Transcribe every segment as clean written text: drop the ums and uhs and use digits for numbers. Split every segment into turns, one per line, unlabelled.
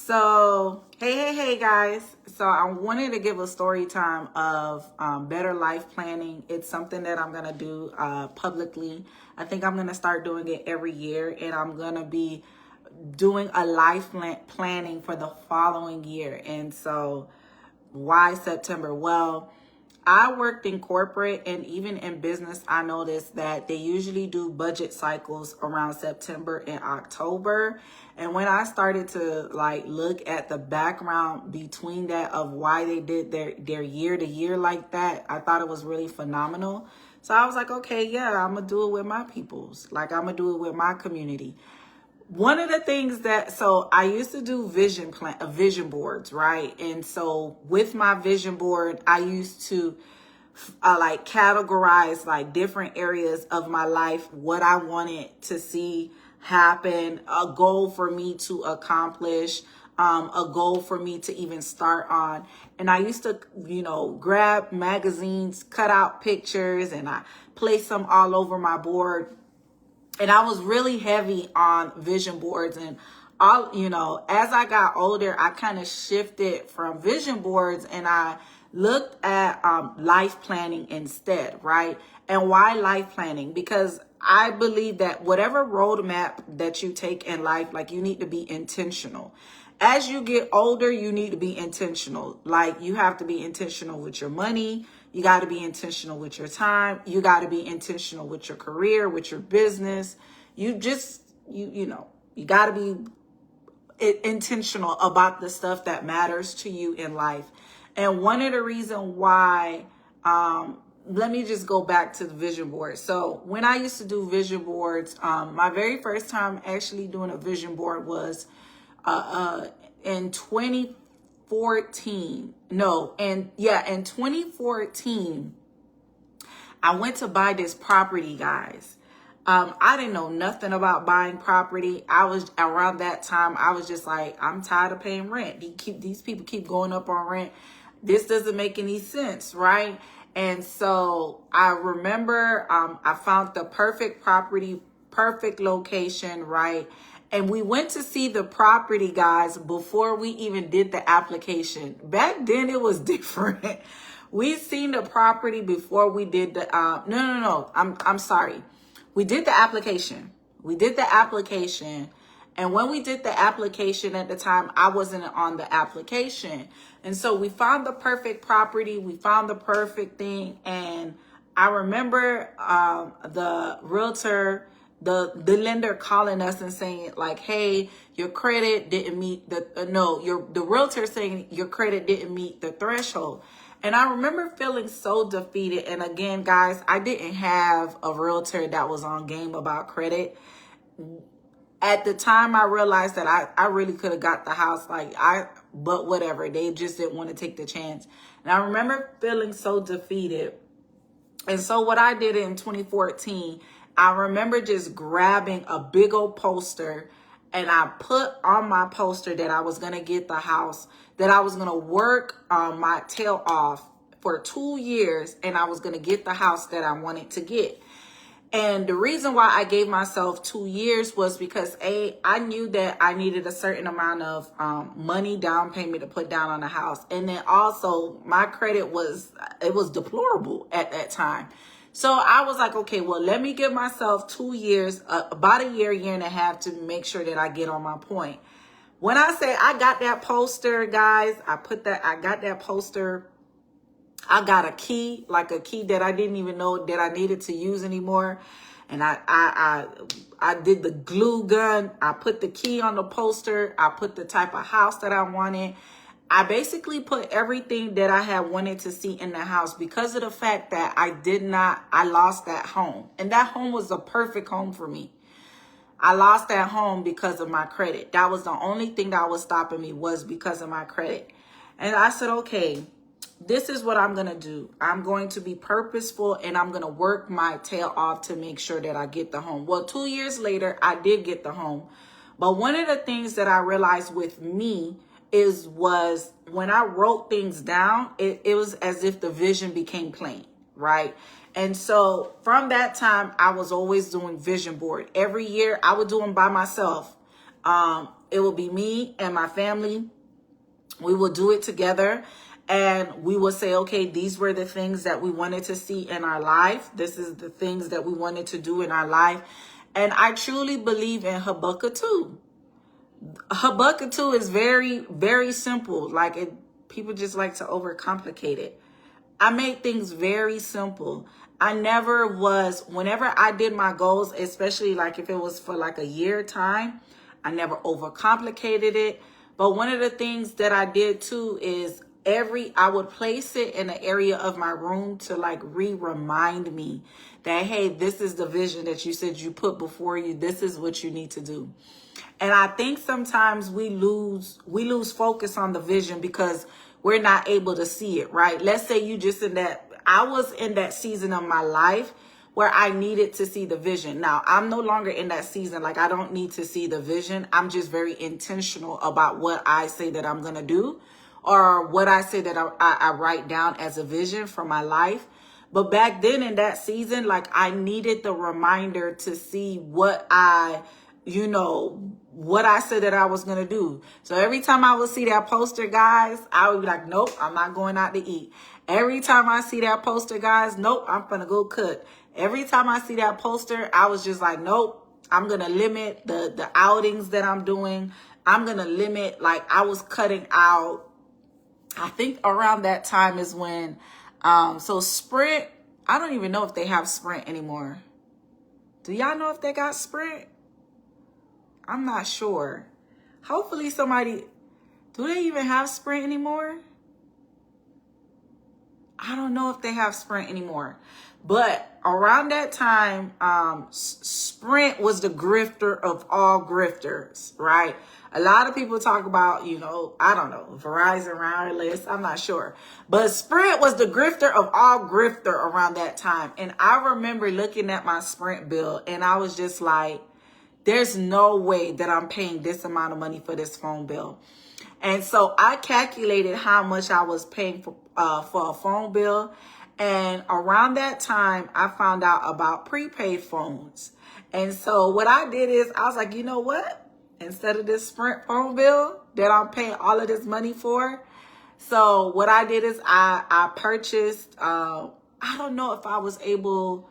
So, hey, guys. So, I wanted to give a story time of better life planning. It's something that I'm going to do publicly. I think I'm going to start doing it every year, and I'm going to be doing a life planning for the following year. And so, why September? Well, I worked in corporate, and even in business, I noticed that they usually do budget cycles around September and October. And when I started to look at the background between that of why they did their year to year like that, I thought it was really phenomenal. So I was like, okay, yeah, I'm gonna do it with my peoples. I'm gonna do it with my community. One of the things so I used to do vision boards, right? And so with my vision board, I used to categorize different areas of my life, what I wanted to see happen, a goal for me to accomplish, a goal for me to even start on. And I used to, grab magazines, cut out pictures, and I place them all over my board. And I was really heavy on vision boards, and as I got older, I kind of shifted from vision boards and I looked at life planning instead, right? And why life planning? Because I believe that whatever roadmap that you take in life, you need to be intentional. As you get older, you need to be intentional. You have to be intentional with your money. You got to be intentional with your time. You got to be intentional with your career, with your business. You got to be intentional about the stuff that matters to you in life. And one of the reasons why, let me just go back to the vision board. So when I used to do vision boards, my very first time actually doing a vision board was in 2014. In 2014, I went to buy this property, guys. I didn't know nothing about buying property. Around that time, I was just like, I'm tired of paying rent. These people keep going up on rent. This doesn't make any sense, right? And so I remember I found the perfect property, perfect location, right? And we went to see the property, guys, before we even did the application. Back then, it was different. We seen the property before we did the, no. I'm sorry. We did the application. And when we did the application at the time, I wasn't on the application. And so we found the perfect property. We found the perfect thing. And I remember the realtor, the lender calling us and saying hey, your credit didn't meet the realtor saying your credit didn't meet the threshold. And I remember feeling so defeated. And again, guys, I didn't have a realtor that was on game about credit. At the time, I realized that I really could have got the house, but whatever. They just didn't want to take the chance. And I remember feeling so defeated. And so what I did in 2014, I remember just grabbing a big old poster, and I put on my poster that I was going to get the house, that I was going to work my tail off for 2 years, and I was going to get the house that I wanted to get. And the reason why I gave myself 2 years was because I knew that I needed a certain amount of money down payment to put down on the house. And then also my credit was deplorable at that time. So I was like, okay, well, let me give myself 2 years, about a year and a half to make sure that I get on my point. When I say I got that poster, guys, I got that poster. I got a key that I didn't even know that I needed to use anymore. And I did the glue gun. I put the key on the poster. I put the type of house that I wanted. I basically put everything that I had wanted to see in the house because of the fact that I lost that home. And that home was a perfect home for me. I lost that home because of my credit. That was the only thing that was stopping me, was because of my credit. And I said, okay, this is what I'm going to do. I'm going to be purposeful, and I'm going to work my tail off to make sure that I get the home. Well, 2 years later, I did get the home. But one of the things that I realized with me was when I wrote things down, it was as if the vision became plain, right? And so from that time, I was always doing vision board. Every year, I would do them by myself. It will be me and my family. We will do it together, and we will say, okay, these were the things that we wanted to see in our life. This is the things that we wanted to do in our life. And I truly believe in Habakkuk 2. Habakkuk 2 is very, very simple. Like, people just like to overcomplicate it. I made things very simple. I never was, whenever I did my goals, especially like if it was for like a year time, I never overcomplicated it. But one of the things that I did too is I would place it in an area of my room to like remind me that, hey, this is the vision that you said you put before you. This is what you need to do. And I think sometimes we lose focus on the vision because we're not able to see it, right? Let's say I was in that season of my life where I needed to see the vision. Now, I'm no longer in that season. Like, I don't need to see the vision. I'm just very intentional about what I say that I'm going to do, or what I say that I write down as a vision for my life. But back then in that season, like, I needed the reminder to see what I said that I was going to do. So every time I would see that poster, guys, I would be like, nope, I'm not going out to eat. Every time I see that poster, guys, nope, I'm going to go cook. Every time I see that poster, I was just like, nope, I'm going to limit the outings that I'm doing. I'm going to limit, like, I was cutting out. I think around that time is when, so Sprint, I don't even know if they have Sprint anymore. Do y'all know if they got Sprint? I'm not sure. Hopefully somebody, do they even have Sprint anymore? I don't know if they have Sprint anymore. But around that time, Sprint was the grifter of all grifters, right? A lot of people talk about, I don't know, Verizon Wireless. I'm not sure. But Sprint was the grifter of all grifter around that time. And I remember looking at my Sprint bill and I was just like, there's no way that I'm paying this amount of money for this phone bill. And so I calculated how much I was paying for a phone bill. And around that time, I found out about prepaid phones. And so what I did is I was like, you know what? Instead of this Sprint phone bill that I'm paying all of this money for. So what I did is I purchased, I don't know if I was able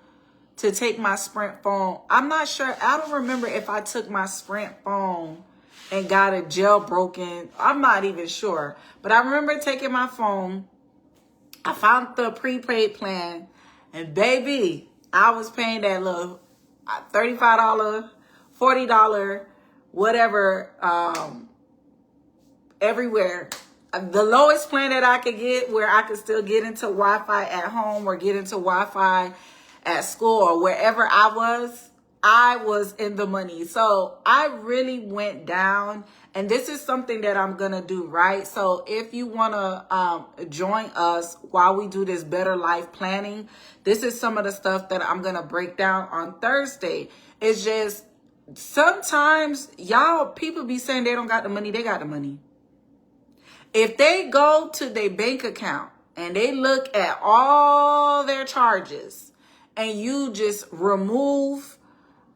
to take my Sprint phone. I'm not sure. I don't remember if I took my Sprint phone and got it jailbroken. I'm not even sure. But I remember taking my phone. I found the prepaid plan. And baby, I was paying that little $35, $40, whatever, everywhere. The lowest plan that I could get where I could still get into Wi-Fi at home or get into Wi-Fi at school or wherever I was in the money. So I really went down, and this is something that I'm going to do, right? So if you want to join us while we do this better life planning, this is some of the stuff that I'm going to break down on Thursday. It's just sometimes people be saying they don't got the money. They got the money. If they go to their bank account and they look at all their charges and you just remove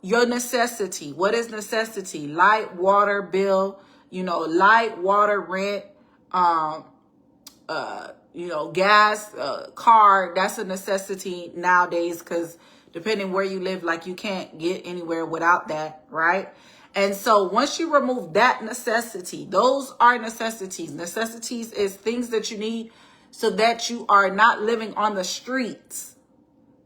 your necessity. What is necessity? Light, water bill, light, water, rent, gas, car. That's a necessity nowadays because depending where you live, like you can't get anywhere without that, right? And so once you remove that necessity, those are necessities. Necessities is things that you need so that you are not living on the streets,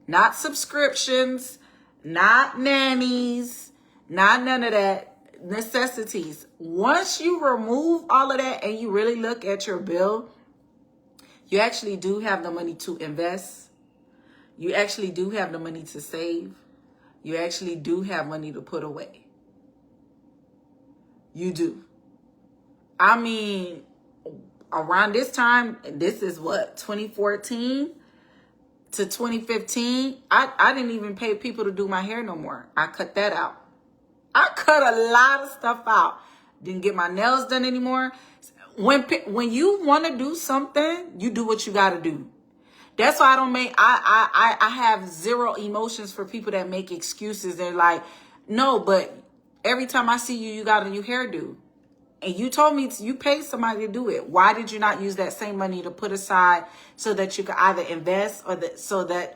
not subscriptions, not nannies, not none of that. Necessities. Once you remove all of that and you really look at your bill, you actually do have the money to invest. You actually do have the money to save. You actually do have money to put away. You do. I mean, around this time, this is what, 2014 to 2015, I didn't even pay people to do my hair no more. I cut that out. I cut a lot of stuff out. Didn't get my nails done anymore. When you want to do something, you do what you got to do. That's why I have zero emotions for people that make excuses. They're like, no, but every time I see you, you got a new hairdo. And you told me you paid somebody to do it. Why did you not use that same money to put aside so that you could either invest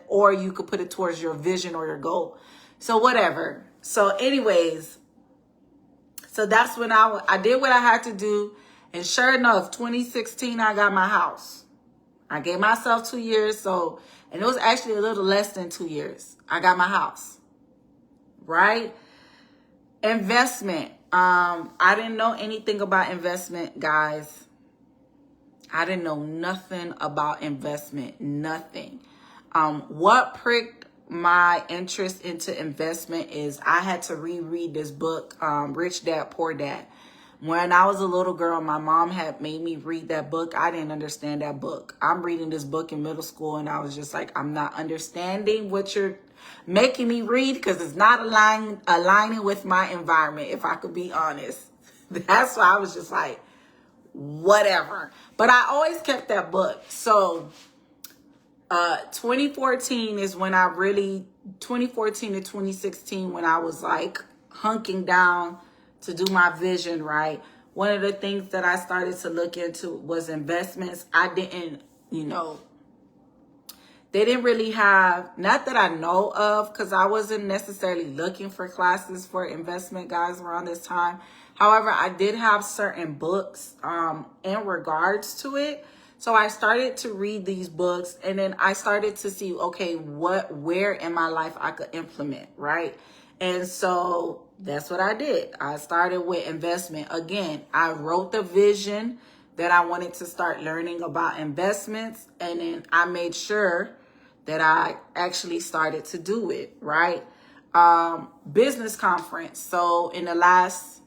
or you could put it towards your vision or your goal? So whatever. So anyways, so that's when I did what I had to do. And sure enough, 2016, I got my house. I gave myself 2 years. And it was actually a little less than 2 years. I got my house, right? Investment. I didn't know anything about investment, guys. I didn't know nothing about investment, nothing. What pricked my interest into investment is I had to reread this book, Rich Dad, Poor Dad. When I was a little girl, my mom had made me read that book. I didn't understand that book. I'm reading this book in middle school, and I was just like, I'm not understanding what you're making me read because it's not aligning with my environment, if I could be honest. That's why I was just like, whatever. But I always kept that book. So 2014 is when 2014 to 2016, when I was like hunking down to do my vision, right? One of the things that I started to look into was investments. I didn't, they didn't really have, not that I know of, because I wasn't necessarily looking for classes for investment, guys, around this time. However, I did have certain books in regards to it. So I started to read these books, and then I started to see, okay, where in my life I could implement, right? And so that's what I did. I started with investment. Again, I wrote the vision that I wanted to start learning about investments, and then I made sure that I actually started to do it, right? Business conference. So in the last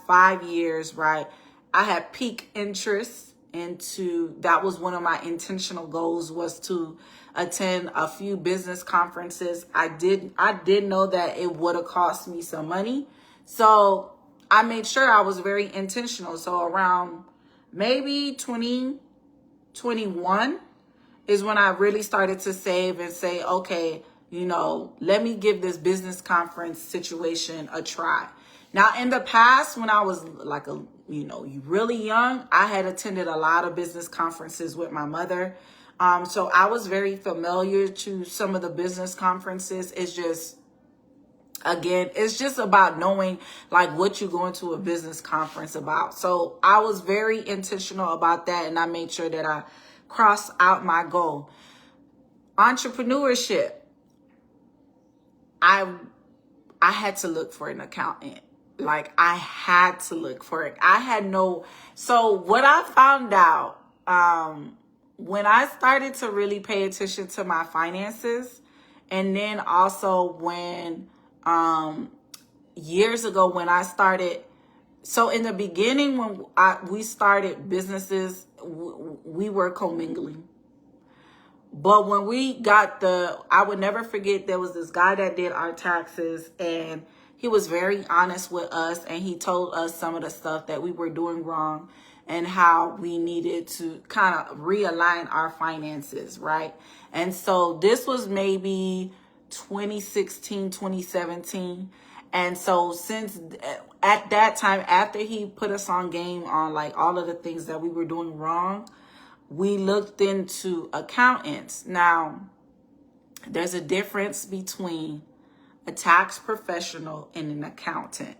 5 years, right, I had peak interest that was one of my intentional goals, was to attend a few business conferences. I did know that it would have cost me some money. So I made sure I was very intentional. So around maybe 2021 is when I really started to save and say, okay, let me give this business conference situation a try. Now, in the past, when I was like really young, I had attended a lot of business conferences with my mother. So I was very familiar to some of the business conferences. It's just about knowing like what you're going to a business conference about. So I was very intentional about that, and I made sure that I crossed out my goal. Entrepreneurship. I had to look for an accountant. Like, I had to look for it. So what I found out, when I started to really pay attention to my finances, and then also when, years ago when I started, so in the beginning when we started businesses, we were commingling. But when we got I would never forget, there was this guy that did our taxes, and he was very honest with us, and he told us some of the stuff that we were doing wrong and how we needed to kind of realign our finances, right? And so this was maybe 2016, 2017. And so since at that time, after he put us on game on like all of the things that we were doing wrong, we looked into accountants. Now, there's a difference between a tax professional and an accountant.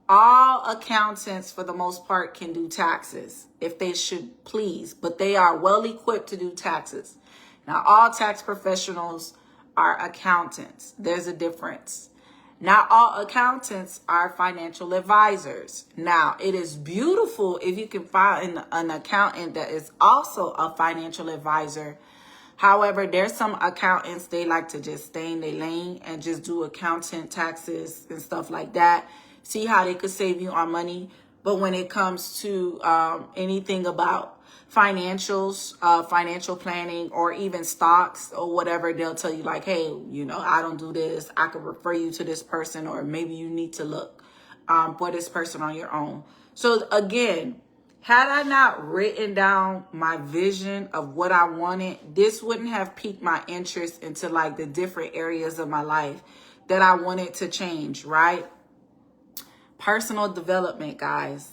All accountants, for the most part, can do taxes if they should please, but they are well equipped to do taxes. Now, all tax professionals are accountants. There's a difference. Not all accountants are financial advisors. Now, it is beautiful if you can find an accountant that is also a financial advisor. However, there's some accountants, they like to just stay in their lane and just do accountant taxes and stuff like that. See how they could save you on money. But when it comes to anything about financials, financial planning, or even stocks or whatever, they'll tell you like, hey, I don't do this. I could refer you to this person, or maybe you need to look for this person on your own. So again, had I not written down my vision of what I wanted, this wouldn't have piqued my interest into like the different areas of my life that I wanted to change, right? personal development, guys.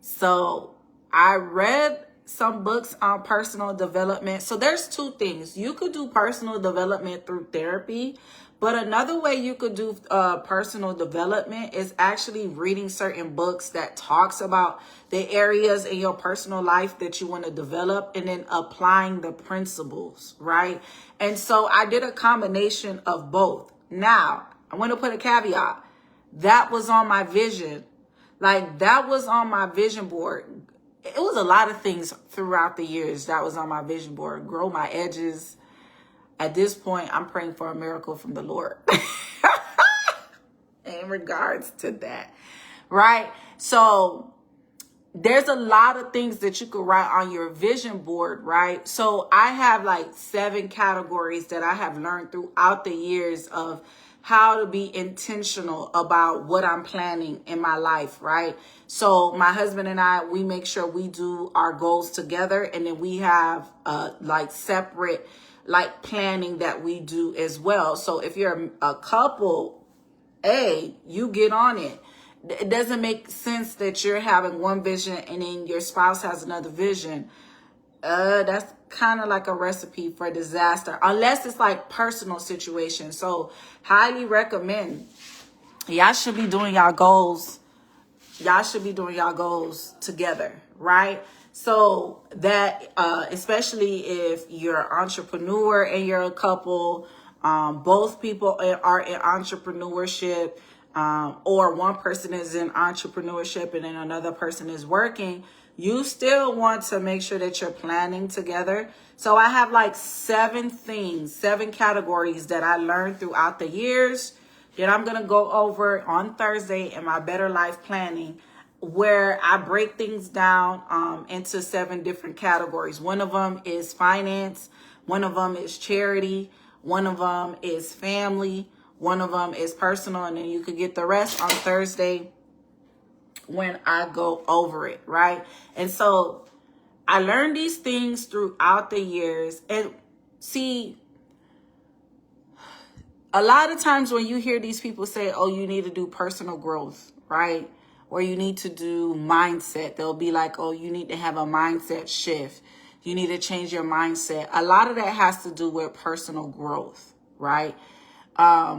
So I read some books on personal development. So there's two things. You could do personal development through therapy, but another way you could do personal development is actually reading certain books that talks about the areas in your personal life that you want to develop and then applying the principles, right? And so I did a combination of both. Now, I want to put a caveat. That was on my vision. Like, that was on my vision board. It was a lot of things throughout the years that was on my vision board. Grow my edges. At this point, I'm praying for a miracle from the Lord in regards to that, right? So there's a lot of things that you could write on your vision board, right? So I have like 7 categories that I have learned throughout the years of how to be intentional about what I'm planning in my life, right? So my husband and I, we make sure we do our goals together, and then we have like separate like planning that we do as well. So if you're a couple, you get on it. It doesn't make sense that you're having one vision and then your spouse has another vision. That's kind of like a recipe for disaster, unless it's like personal situations. So highly recommend. Y'all should be doing y'all goals. Y'all should be doing y'all goals together, right? So that, especially if you're an entrepreneur and you're a couple, both people are in entrepreneurship, or one person is in entrepreneurship and then another person is working, you still want to make sure that you're planning together. So I have like 7 categories that I learned throughout the years that I'm going to go over on Thursday in my Better Life Planning, where I break things down into 7 different categories. One of them is finance. One of them is charity. One of them is family. One of them is personal. And then you could get the rest on Thursday when I go over it, right? And so I learned these things throughout the years. And see, a lot of times when you hear these people say, oh, you need to do personal growth, right? Or you need to do mindset. They'll be like, oh, you need to have a mindset shift. You need to change your mindset. A lot of that has to do with personal growth, right?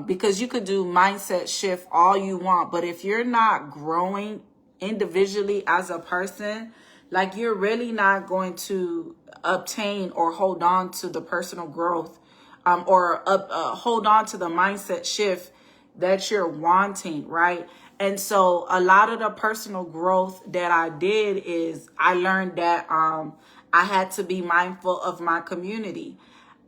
Because you could do mindset shift all you want, but if you're not growing individually as a person, like, you're really not going to obtain or hold on to the personal growth, or hold on to the mindset shift that you're wanting, right? And so a lot of the personal growth that I did is I learned that I had to be mindful of my community.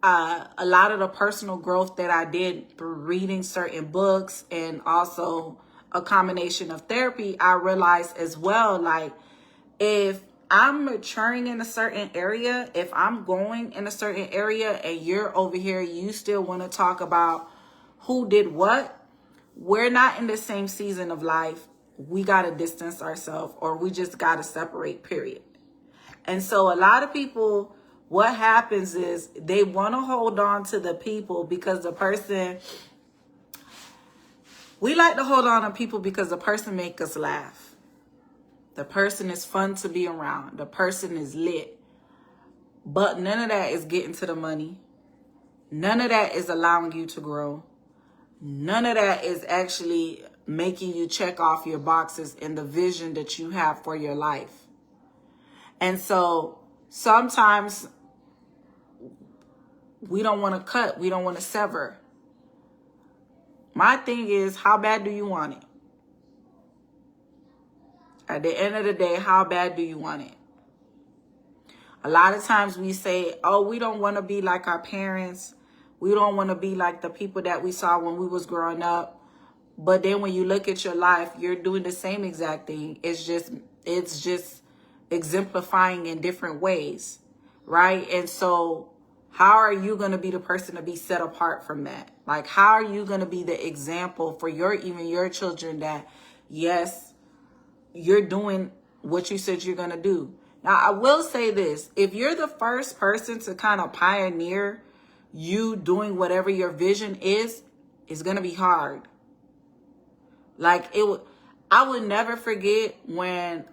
A lot of the personal growth that I did through reading certain books and also a combination of therapy, I realized as well, like, if I'm maturing in a certain area, if I'm going in a certain area and you're over here, you still want to talk about who did what, we're not in the same season of life. We got to distance ourselves, or we just got to separate, period. And so a lot of people, what happens is they want to hold on to the people because the person, we like to hold on to people because the person make us laugh. The person is fun to be around. The person is lit. But none of that is getting to the money. None of that is allowing you to grow. None of that is actually making you check off your boxes in the vision that you have for your life. And so sometimes we don't want to cut. We don't want to sever. My thing is, how bad do you want it? At the end of the day, how bad do you want it? A lot of times we say, oh, we don't want to be like our parents. We don't want to be like the people that we saw when we was growing up. But then when you look at your life, you're doing the same exact thing. It's just exemplifying in different ways, right? And so how are you going to be the person to be set apart from that? Like, how are you going to be the example for even your children that, yes, you're doing what you said you're going to do? Now, I will say this. If you're the first person to kind of pioneer you doing whatever your vision is, it's going to be hard. Like, I would never forget when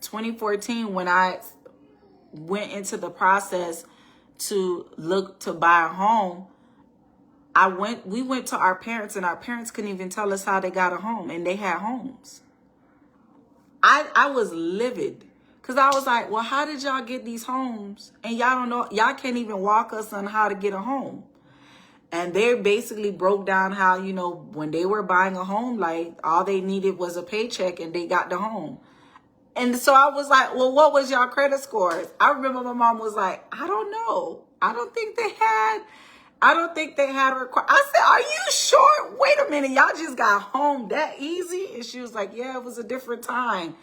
2014, when I went into the process to look to buy a home, we went to our parents, and our parents couldn't even tell us how they got a home, and they had homes. I was livid, because I was like, well, how did y'all get these homes? And y'all don't know, y'all can't even walk us on how to get a home. And they basically broke down how, you know, when they were buying a home, like all they needed was a paycheck and they got the home. And so I was like, well, what was y'all credit scores? I remember my mom was like, I don't know. I don't think they had a requirement. I said, are you sure? Wait a minute. Y'all just got home that easy? And she was like, yeah, it was a different time.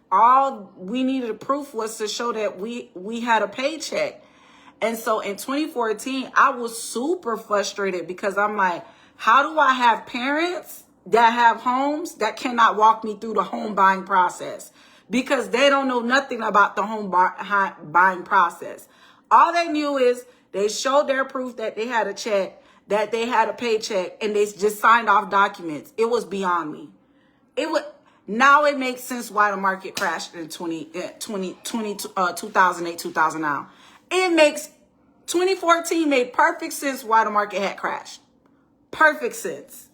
All we needed proof was to show that we had a paycheck. And so in 2014, I was super frustrated, because I'm like, how do I have parents that have homes that cannot walk me through the home buying process? Because they don't know nothing about the home buying process. All they knew is they showed their proof that they had a check, that they had a paycheck, and they just signed off documents. It was beyond me. Now it makes sense why the market crashed in 2008, 2009. 2014 made perfect sense why the market had crashed. Perfect sense.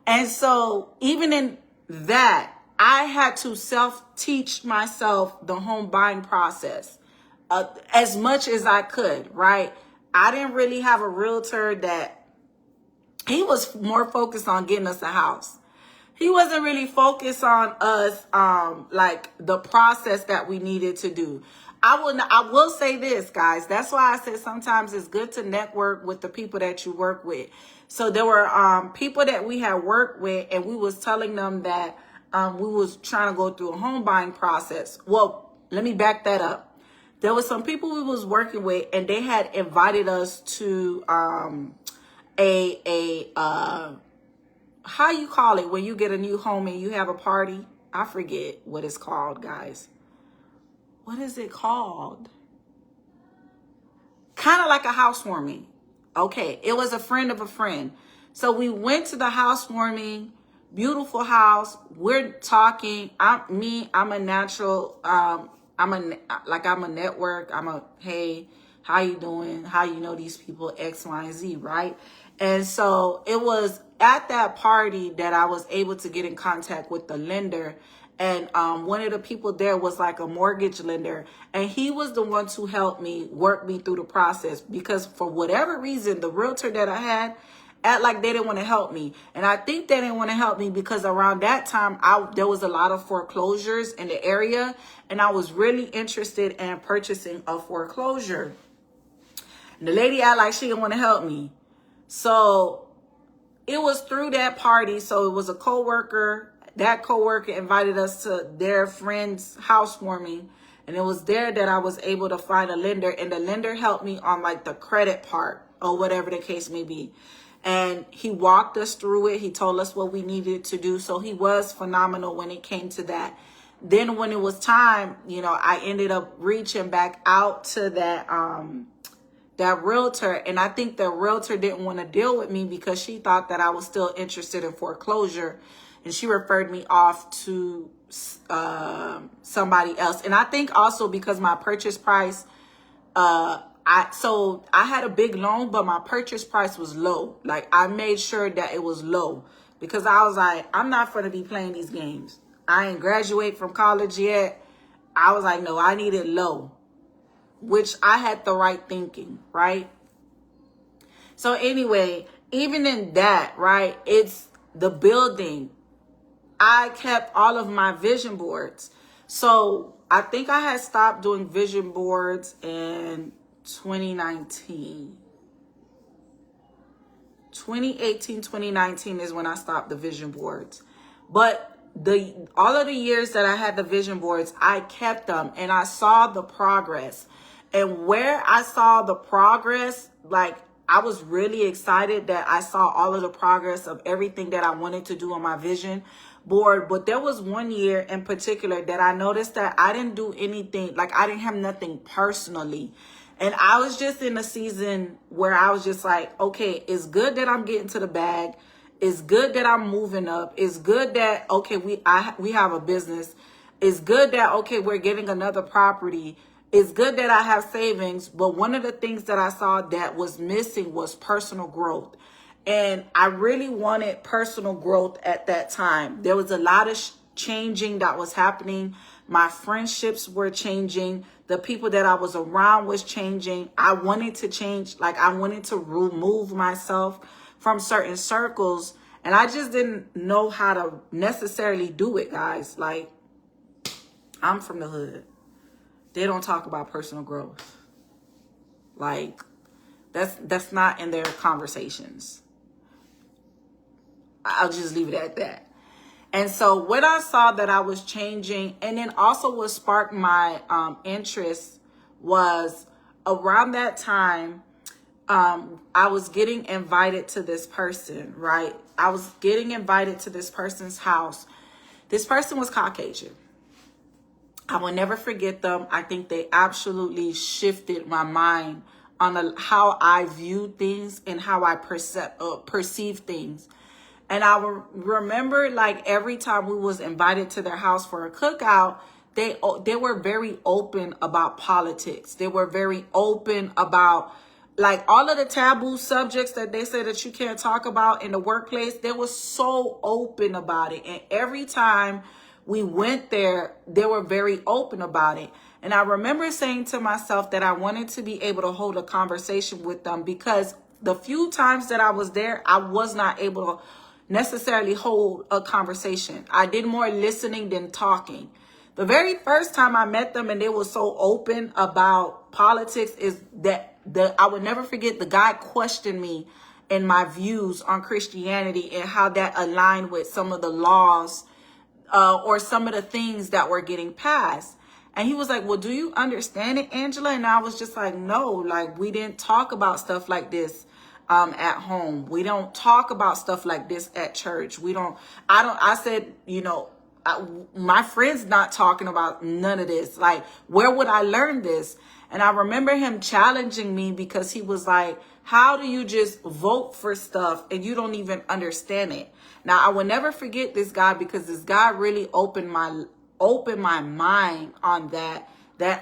And so even in that, I had to self-teach myself the home buying process as much as I could, right? I didn't really have a realtor that, he was more focused on getting us a house. He wasn't really focused on us, like the process that we needed to do. I will say this, guys. That's why I said sometimes it's good to network with the people that you work with. So there were people that we had worked with, and we was telling them that we was trying to go through a home buying process. Well, let me back that up. There was some people we was working with, and they had invited us to how you call it when you get a new home and you have a party? I forget what it's called, guys. What is it called? Kind of like a housewarming. Okay, it was a friend of a friend. So we went to the housewarming, beautiful house. We're talking. I'm a natural. I'm a network. Hey, how you doing? How you know these people? X, Y, and Z, right? And so it was at that party that I was able to get in contact with the lender. And one of the people there was like a mortgage lender. And he was the one to help me, work me through the process. Because for whatever reason, the realtor that I had act like they didn't want to help me. And I think they didn't want to help me because around that time, there was a lot of foreclosures in the area. And I was really interested in purchasing a foreclosure. And the lady act like she didn't want to help me. So it was through that party. So it was a coworker. That coworker invited us to their friend's housewarming. And it was there that I was able to find a lender. And the lender helped me on like the credit part or whatever the case may be. And he walked us through it. He told us what we needed to do. So he was phenomenal when it came to that. Then when it was time, I ended up reaching back out to that realtor. And I think the realtor didn't want to deal with me because she thought that I was still interested in foreclosure. And she referred me off to somebody else. And I think also because my purchase price, I had a big loan, but my purchase price was low. Like I made sure that it was low because I was like, I'm not going to be playing these games. I ain't graduate from college yet. I was like, no, I need it low, which I had the right thinking, right? So anyway, even in that, right, it's the building. I kept all of my vision boards. So I think I had stopped doing vision boards in 2019. 2018, 2019 is when I stopped the vision boards. But all of the years that I had the vision boards, I kept them and I saw the progress. And where I saw the progress, like I was really excited that I saw all of the progress of everything that I wanted to do on my vision board. But there was one year in particular that I noticed that I didn't do anything, like I didn't have nothing personally. And I was just in a season where I was just like, okay, it's good that I'm getting to the bag. It's good that I'm moving up. It's good that, okay, we have a business. It's good that, okay, we're getting another property. It's good that I have savings. But one of the things that I saw that was missing was personal growth. And I really wanted personal growth at that time. There was a lot of changing that was happening. My friendships were changing. The people that I was around was changing. I wanted to change. Like, I wanted to remove myself from certain circles. And I just didn't know how to necessarily do it, guys. Like, I'm from the hood. They don't talk about personal growth. Like, that's not in their conversations. I'll just leave it at that. And so when I saw that I was changing, and then also what sparked my interest was around that time, I was getting invited to this person, right? I was getting invited to this person's house. This person was Caucasian. I will never forget them. I think they absolutely shifted my mind on how I viewed things and how I perceive things. And I remember, like, every time we was invited to their house for a cookout, they were very open about politics. They were very open about, like, all of the taboo subjects that they say that you can't talk about in the workplace. They were so open about it. And every time we went there, they were very open about it. And I remember saying to myself that I wanted to be able to hold a conversation with them, because the few times that I was there, I was not able to necessarily hold a conversation. I did more listening than talking. The very first time I met them and they were so open about politics is that I would never forget, the guy questioned me and my views on Christianity and how that aligned with some of the laws or some of the things that were getting passed. And he was like, well, do you understand it, Angela? And I was just like, no, like, we didn't talk about stuff like this at home. We don't talk about stuff like this at church. I said, my friend's not talking about none of this. Like, where would I learn this? And I remember him challenging me because he was like, how do you just vote for stuff and you don't even understand it? Now, I will never forget this guy, because this guy really opened my mind on that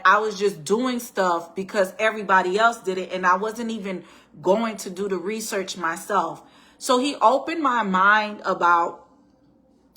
I was just doing stuff because everybody else did it, and I wasn't even going to do the research myself. So he opened my mind about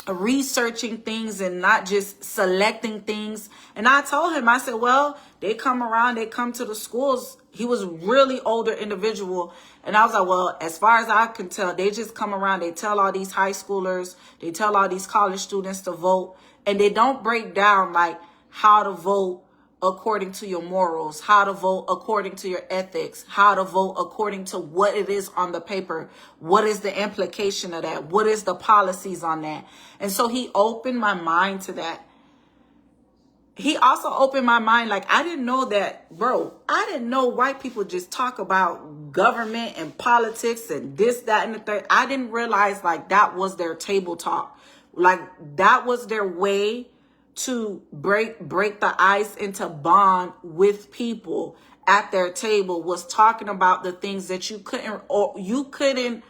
researching things and not just selecting things. And I told him, I said, well, they come around, they come to the schools. He was really older individual. And I was like, well, as far as I can tell, they just come around. They tell all these high schoolers, they tell all these college students to vote. And they don't break down, like, how to vote according to your morals, how to vote according to your ethics, how to vote according to what it is on the paper. What is the implication of that? What is the policies on that? And so he opened my mind to that. He also opened my mind, like, I didn't know that, bro. I didn't know white people just talk about government and politics and this, that, and the third. I didn't realize, like, that was their table talk. Like, that was their way to break the ice and to bond with people at their table, was talking about the things that you couldn't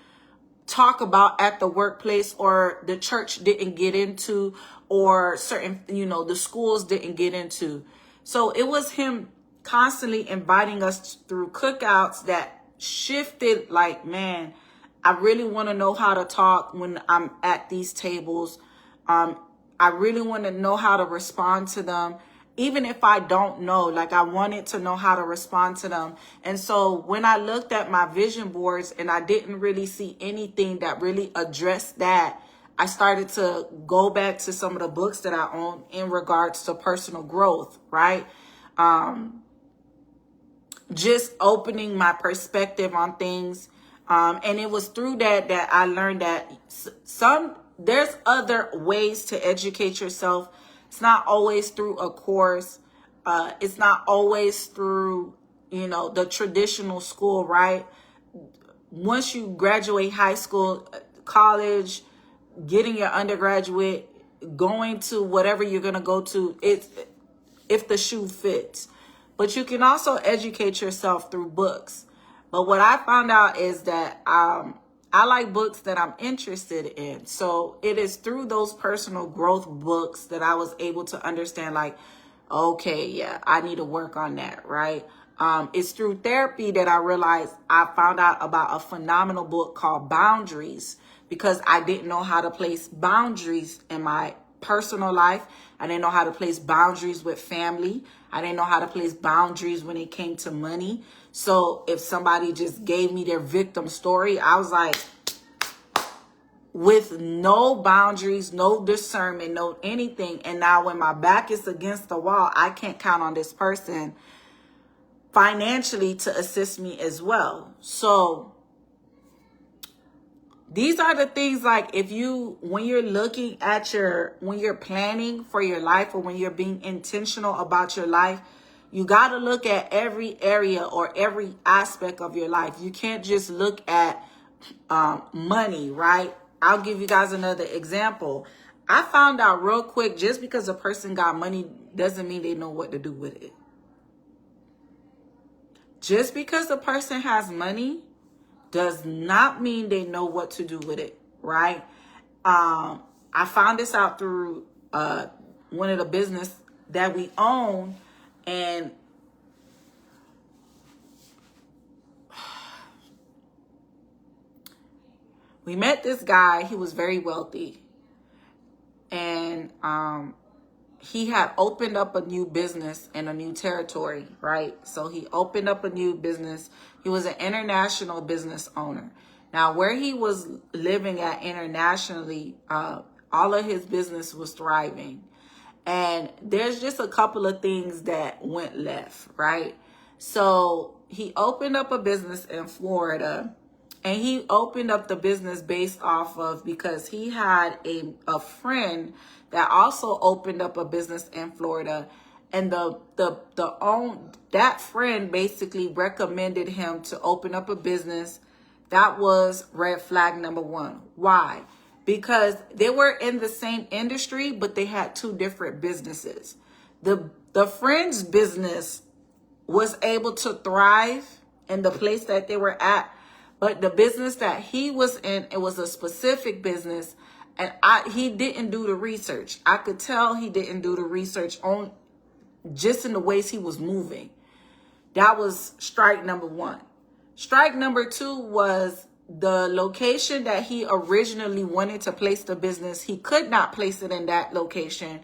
talk about at the workplace, or the church didn't get into, or certain, the schools didn't get into. So it was him constantly inviting us through cookouts that shifted, like, man, I really want to know how to talk when I'm at these tables. I really want to know how to respond to them. Even if I don't know, like, I wanted to know how to respond to them. And so when I looked at my vision boards and I didn't really see anything that really addressed that, I started to go back to some of the books that I own in regards to personal growth, right? Just opening my perspective on things. And it was through that I learned that there's other ways to educate yourself. It's not always through a course. It's not always through, the traditional school, right? Once you graduate high school, college, getting your undergraduate, going to whatever you're going to go to, if the shoe fits. But you can also educate yourself through books. But what I found out is that I like books that I'm interested in. So it is through those personal growth books that I was able to understand, like, okay, yeah, I need to work on that, right? It's through therapy that I realized I found out about a phenomenal book called Boundaries, because I didn't know how to place boundaries in my personal life. I didn't know how to place boundaries with family. I didn't know how to place boundaries when it came to money. So if somebody just gave me their victim story, I was like, with no boundaries, no discernment, no anything. And now when my back is against the wall, I can't count on this person financially to assist me as well. So these are the things, like, when you're looking at when you're planning for your life, or when you're being intentional about your life, you got to look at every area or every aspect of your life. You can't just look at money, right? I'll give you guys another example. I found out real quick, just because a person got money doesn't mean they know what to do with it. Just because a person has money does not mean they know what to do with it, right? I found this out through one of the business that we own, and we met this guy. He was very wealthy, and he had opened up a new business in a new territory, right? So he opened up a new business. He was an international business owner. Now, where he was living at internationally, all of his business was thriving. And there's just a couple of things that went left, right? So he opened up a business in Florida, and he opened up the business based off of, because he had a friend that also opened up a business in Florida. And that friend basically recommended him to open up a business. That was red flag number one. Why? Because they were in the same industry, but they had two different businesses. The friend's business was able to thrive in the place that they were at, but the business that he was in, it was a specific business, and he didn't do the research. I could tell he didn't do the research on just in the ways he was moving. That was strike number one. Strike number two was the location that he originally wanted to place the business. He could not place it in that location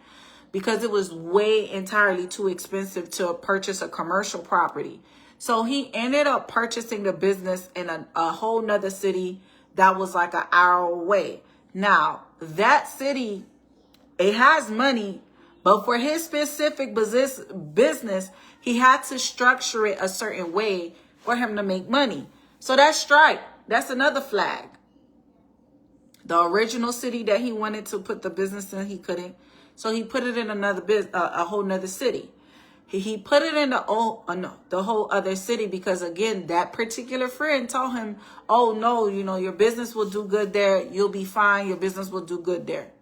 because it was way entirely too expensive to purchase a commercial property. So he ended up purchasing the business in a whole nother city that was like an hour away. Now, that city, it has money, but for his specific business, he had to structure it a certain way for him to make money. So that's strike. That's another flag. The original city that he wanted to put the business in, he couldn't. So he put it in a whole nother city. He put it in the whole other city because, again, that particular friend told him, oh, no, your business will do good there. You'll be fine. Your business will do good there.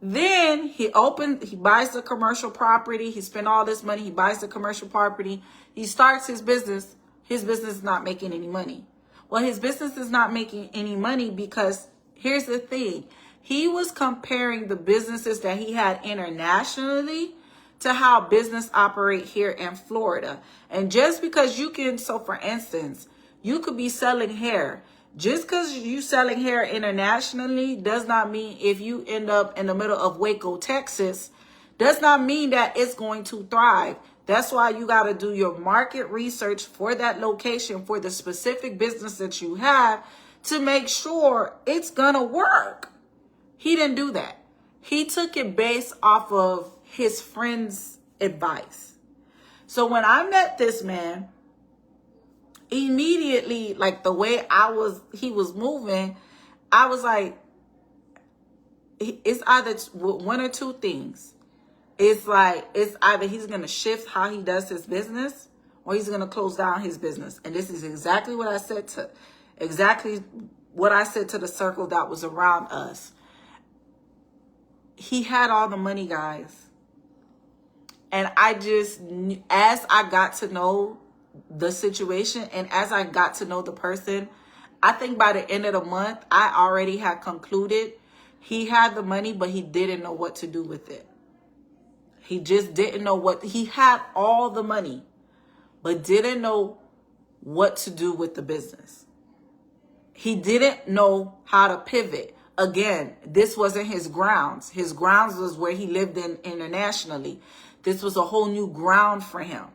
Then he buys the commercial property. He spent all this money. He buys the commercial property. He starts his business. His business is not making any money. Well, his business is not making any money because here's the thing. He was comparing the businesses that he had internationally to how business operate here in Florida. And just because so for instance, you could be selling hair. Just because you selling hair internationally does not mean if you end up in the middle of Waco, Texas, does not mean that it's going to thrive. That's why you got to do your market research for that location, for the specific business that you have, to make sure it's going to work. He didn't do that. He took it based off of his friend's advice. So when I met this man, immediately, like the way he was moving, I was like, it's either one or two things. It's either he's going to shift how he does his business, or he's going to close down his business. And this is exactly what I said to the circle that was around us. He had all the money, guys. And as I got to know the situation and as I got to know the person, I think by the end of the month, I already had concluded he had the money, but he didn't know what to do with it. He just didn't know what, he had all the money, but didn't know what to do with the business. He didn't know how to pivot. Again, this wasn't his grounds. His grounds was where he lived in internationally. This was a whole new ground for him.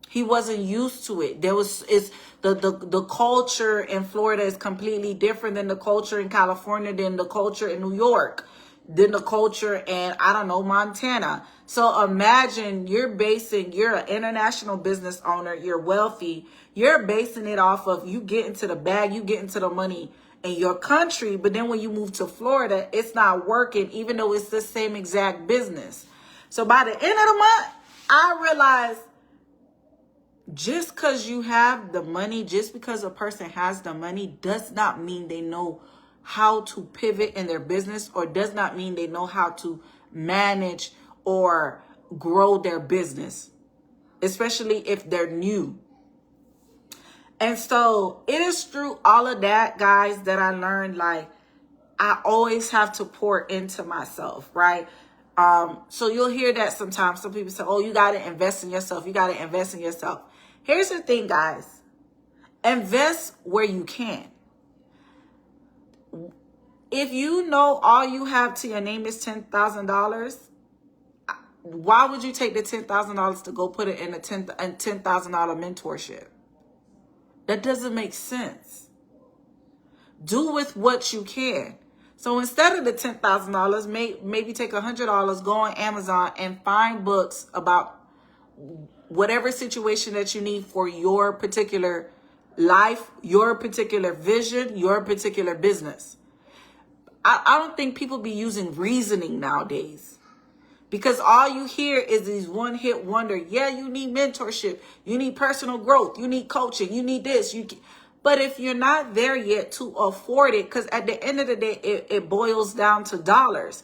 He wasn't used to it. The culture in Florida is completely different than the culture in California, than the culture in New York, than the culture in, I don't know, Montana. So imagine you're an international business owner, you're wealthy, you're basing it off of you get into the bag, you get into the money in your country, but then when you move to Florida, it's not working, even though it's the same exact business. So by the end of the month, I realized just because you have the money, just because a person has the money, does not mean they know how to pivot in their business, or does not mean they know how to manage or grow their business, especially if they're new. And so it is through all of that, guys, that I learned, like, I always have to pour into myself, right? So you'll hear that sometimes. Some people say, oh, you got to invest in yourself. You got to invest in yourself. Here's the thing, guys. Invest where you can. If you know all you have to your name is $10,000, why would you take the $10,000 to go put it in a $10,000 mentorship? That doesn't make sense. Do with what you can. So instead of the $10,000, maybe take $100, go on Amazon and find books about whatever situation that you need for your particular life, your particular vision, your particular business. I don't think people be using reasoning nowadays, because all you hear is these one-hit wonder. Yeah, you need mentorship. You need personal growth. You need coaching. You need this. But if you're not there yet to afford it, because at the end of the day, it boils down to dollars.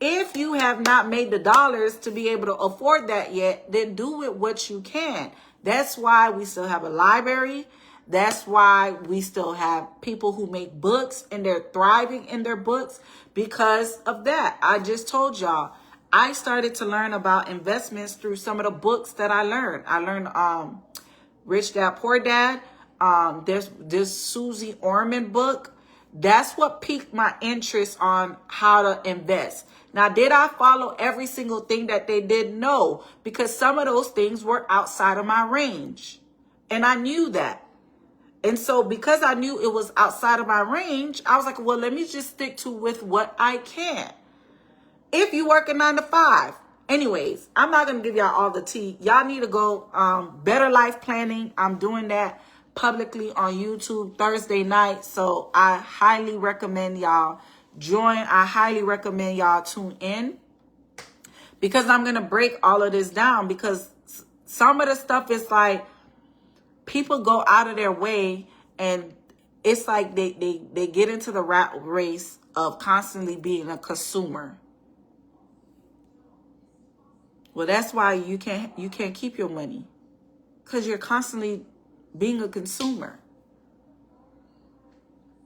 If you have not made the dollars to be able to afford that yet, then do with what you can. That's why we still have a library. That's why we still have people who make books and they're thriving in their books because of that. I just told y'all, I started to learn about investments through some of the books that I learned. I learned Rich Dad, Poor Dad. There's this Susie Orman book. That's what piqued my interest on how to invest. Now, did I follow every single thing that they did? No, because some of those things were outside of my range. And I knew that. And so because I knew it was outside of my range, I was like, well, let me just stick to with what I can. If you work a 9 to 5. Anyways, I'm not going to give y'all all the tea. Y'all need to go Better Life Planning. I'm doing that publicly on YouTube Thursday night. So I highly recommend y'all join. I highly recommend y'all tune in, because I'm going to break all of this down, because some of the stuff is like people go out of their way, and it's like they get into the rat race of constantly being a consumer. Well, that's why you can't keep your money, because you're constantly being a consumer.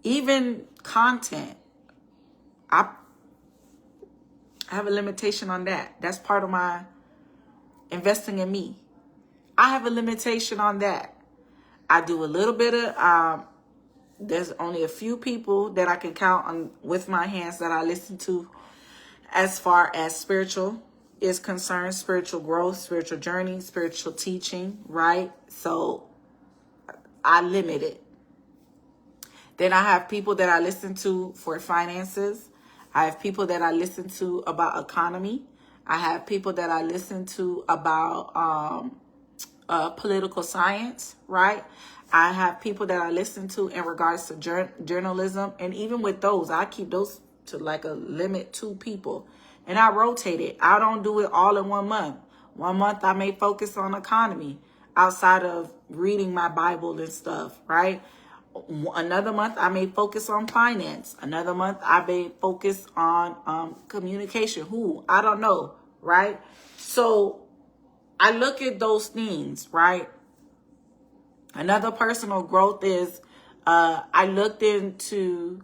Even content, I have a limitation on that. That's part of my investing in me. I have a limitation on that. I do a little bit of, there's only a few people that I can count on with my hands that I listen to as far as spiritual is concerned, spiritual growth, spiritual journey, spiritual teaching, right? So I limit it. Then I have people that I listen to for finances. I have people that I listen to about economy. I have people that I listen to about political science, right? I have people that I listen to in regards to journalism. And even with those, I keep those to like a limit 2 people. And I rotate it. I don't do it all in 1 month. 1 month I may focus on economy outside of reading my Bible and stuff, right? Another month I may focus on finance. Another month I may focus on communication. I don't know, right? So I look at those things, right? Another personal growth is I looked into,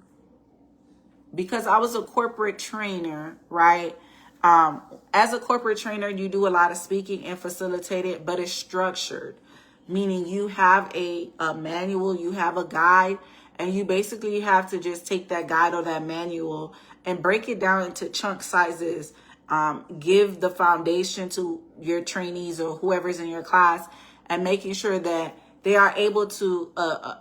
because I was a corporate trainer, right? As a corporate trainer, you do a lot of speaking and facilitate it, but it's structured, meaning you have a manual, you have a guide, and you basically have to just take that guide or that manual and break it down into chunk sizes, give the foundation to your trainees or whoever's in your class, and making sure that they are able to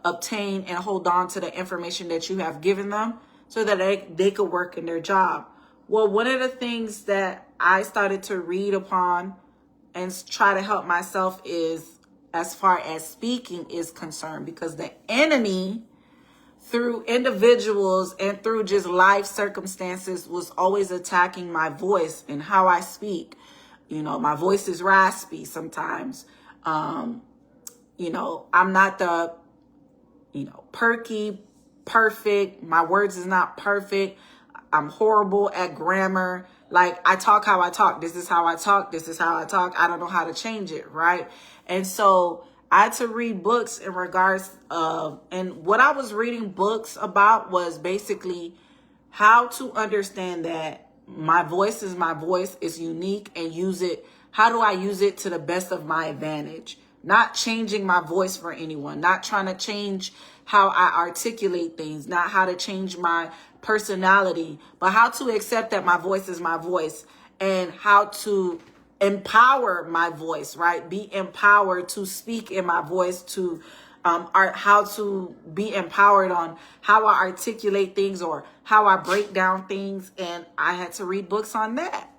obtain and hold on to the information that you have given them so that they could work in their job. Well, one of the things that I started to read upon and try to help myself is, as far as speaking is concerned, because the enemy, through individuals and through just life circumstances, was always attacking my voice and how I speak. You know, my voice is raspy sometimes. You know, I'm not the, perky, perfect. My words is not perfect. I'm horrible at grammar. Like, I talk how I talk. This is how I talk. This is how I talk. I don't know how to change it, right? And so I had to read books in regards of, and what I was reading books about was basically how to understand that my voice is my voice, is unique, and use it. How do I use it to the best of my advantage? Not changing my voice for anyone, not trying to change how I articulate things, not how to change my personality, but how to accept that my voice is my voice, and how to empower my voice, right? Be empowered to speak in my voice, to how to be empowered on how I articulate things or how I break down things. And I had to read books on that.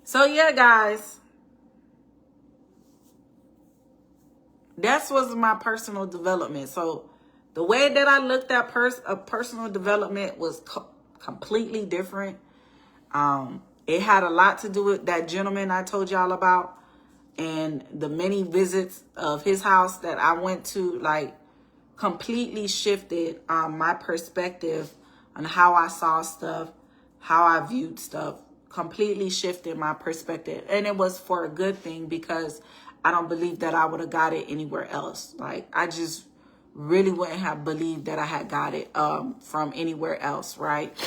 So yeah, guys, that was my personal development. So the way that I looked at personal development was completely different. It had a lot to do with that gentleman I told y'all about and the many visits of his house that I went to, like, completely shifted my perspective on how I saw stuff, how I viewed stuff, completely shifted my perspective. And it was for a good thing, because I don't believe that I would have got it anywhere else. Like, I just really wouldn't have believed that I had got it from anywhere else, right?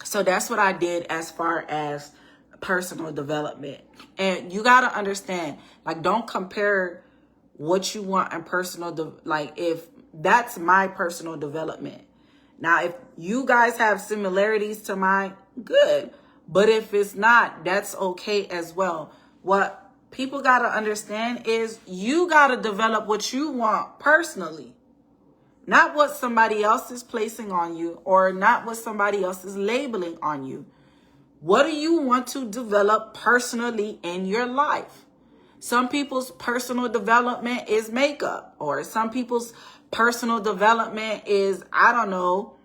So that's what I did as far as personal development. And you got to understand, like, don't compare what you want in like, if that's my personal development. Now, if you guys have similarities to mine, good. But if it's not, that's okay as well. What people got to understand is you got to develop what you want personally. Not what somebody else is placing on you, or not what somebody else is labeling on you. What do you want to develop personally in your life? Some people's personal development is makeup, or some people's personal development is, I don't know,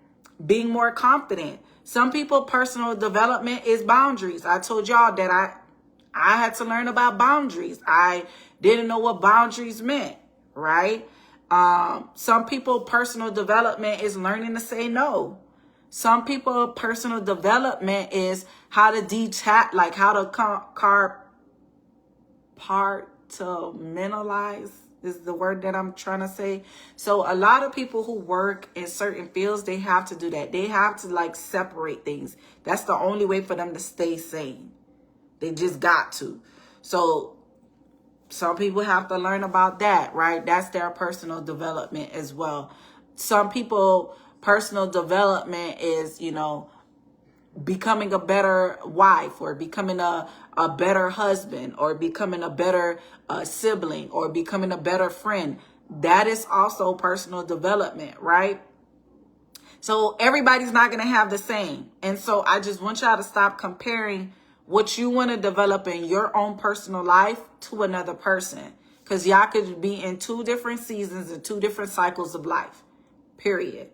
being more confident. Some people personal development is boundaries. I told y'all that I had to learn about boundaries. I didn't know what boundaries meant, right? Some people personal development is learning to say no. Some people personal development is how to detach, like how to compartmentalize is the word that I'm trying to say. So a lot of people who work in certain fields, they have to do that. They have to, like, separate things. That's the only way for them to stay sane. They just got to. So some people have to learn about that, right? That's their personal development as well. Some people, personal development is, becoming a better wife, or becoming a better husband, or becoming a better sibling, or becoming a better friend. That is also personal development, right? So everybody's not going to have the same. And so I just want y'all to stop comparing what you want to develop in your own personal life to another person, because y'all could be in two different seasons and two different cycles of life, period.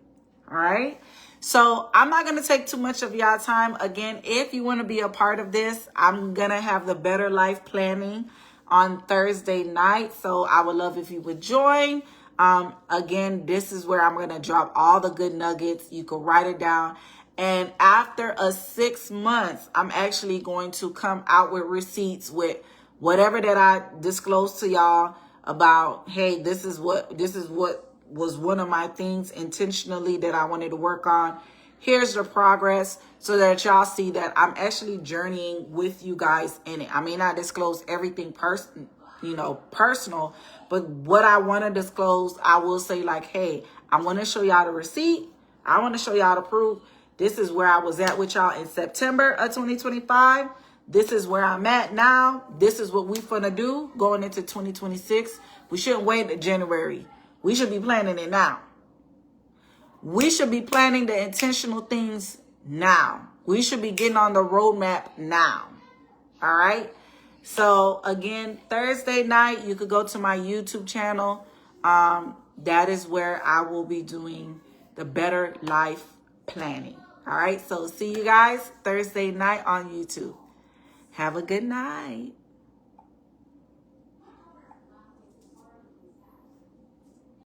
All right. So I'm not going to take too much of y'all time. Again, if you want to be a part of this, I'm going to have the Better Life Planning on Thursday night. So I would love if you would join. Again, this is where I'm going to drop all the good nuggets. You can write it down. And after 6 months, I'm actually going to come out with receipts with Whatever that I disclosed to y'all about, hey, this is what was one of my things intentionally that I wanted to work on. Here's the progress so that y'all see that I'm actually journeying with you guys in it. I may not disclose everything personal, but what I want to disclose, I will say like, hey, I want to show y'all the receipt. I want to show y'all the proof. This is where I was at with y'all in September of 2025. This is where I'm at now. This is what we finna do going into 2026. We shouldn't wait to January. We should be planning it now. We should be planning the intentional things now. We should be getting on the roadmap now. All right. So again, Thursday night, you could go to my YouTube channel. That is where I will be doing the Better Life Planning. All right. So see you guys Thursday night on YouTube. Have a good night.